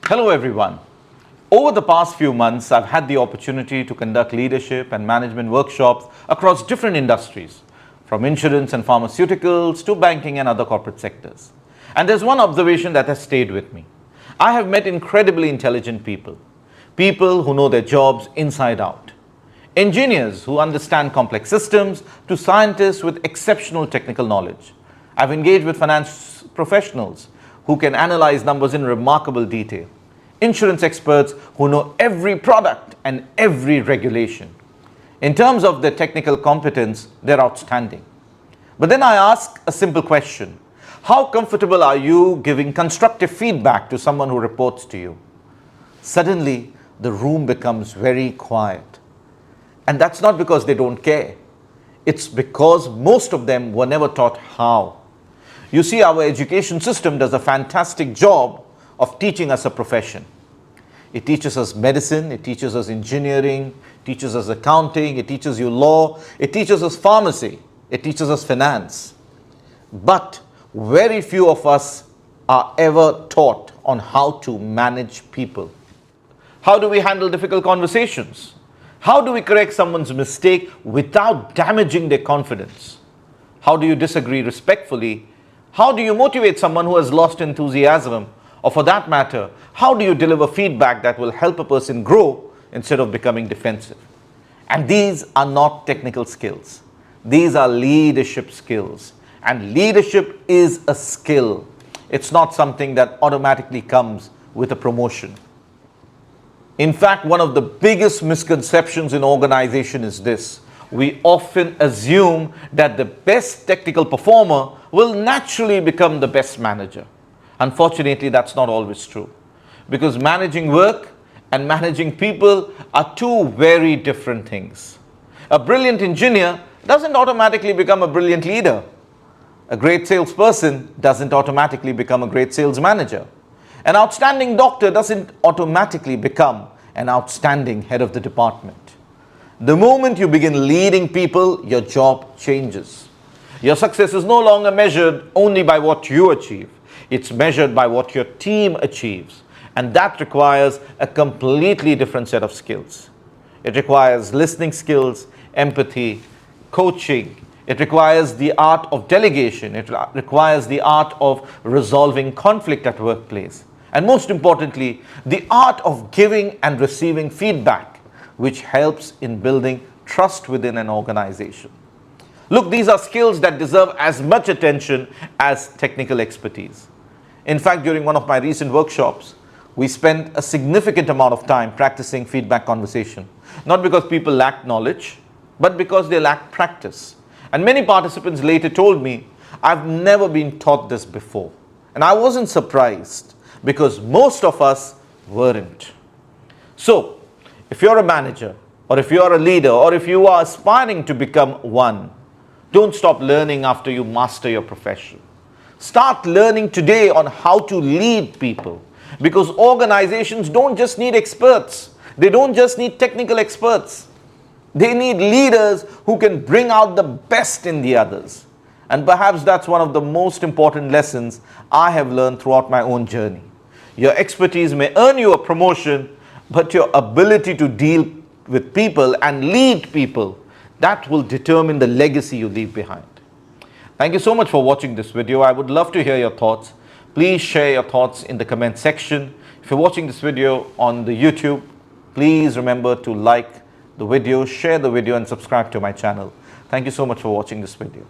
Hello everyone. Over the past few months, I've had the opportunity to conduct leadership and management workshops across different industries, from insurance and pharmaceuticals to banking and other corporate sectors. And there's one observation that has stayed with me. I have met incredibly intelligent people, people who know their jobs inside out, engineers who understand complex systems to scientists with exceptional technical knowledge. I've engaged with finance professionals who can analyze numbers in remarkable detail, insurance experts who know every product and every regulation. In terms of their technical competence, they're outstanding. But then I ask a simple question. How comfortable are you giving constructive feedback to someone who reports to you? Suddenly, the room becomes very quiet. And that's not because they don't care. It's because most of them were never taught how. You see, our education system does a fantastic job of teaching us a profession. It teaches us medicine, it teaches us engineering, it teaches us accounting, it teaches you law, it teaches us pharmacy, it teaches us finance. But very few of us are ever taught on how to manage people. How do we handle difficult conversations? How do we correct someone's mistake without damaging their confidence? How do you disagree respectfully? How do you motivate someone who has lost enthusiasm? Or for that matter, how do you deliver feedback that will help a person grow instead of becoming defensive? And these are not technical skills. These are leadership skills. And leadership is a skill. It's not something that automatically comes with a promotion. In fact, one of the biggest misconceptions in organization is this. We often assume that the best technical performer will naturally become the best manager. Unfortunately, that's not always true, because managing work and managing people are two very different things. A brilliant engineer doesn't automatically become a brilliant leader. A great salesperson doesn't automatically become a great sales manager. An outstanding doctor doesn't automatically become an outstanding head of the department. The moment you begin leading people, your job changes. Your success is no longer measured only by what you achieve. It's measured by what your team achieves. And that requires a completely different set of skills. It requires listening skills, empathy, coaching. It requires the art of delegation. It requires the art of resolving conflict at workplace. And most importantly, the art of giving and receiving feedback, which helps in building trust within an organization. Look, these are skills that deserve as much attention as technical expertise. In fact, during one of my recent workshops, we spent a significant amount of time practicing feedback conversation. Not because people lacked knowledge, but because they lacked practice. And many participants later told me, I've never been taught this before. And I wasn't surprised, because most of us weren't. So, if you're a manager, or if you're a leader, or if you are aspiring to become one, don't stop learning after you master your profession. Start learning today on how to lead people, because organizations don't just need experts. They don't just need technical experts. They need leaders who can bring out the best in the others. And perhaps that's one of the most important lessons I have learned throughout my own journey. Your expertise may earn you a promotion, but your ability to deal with people and lead people, that will determine the legacy you leave behind. Thank you so much for watching this video. I would love to hear your thoughts. Please share your thoughts in the comment section. If you're watching this video on the YouTube, please remember to like the video, share the video, and subscribe to my channel. Thank you so much for watching this video.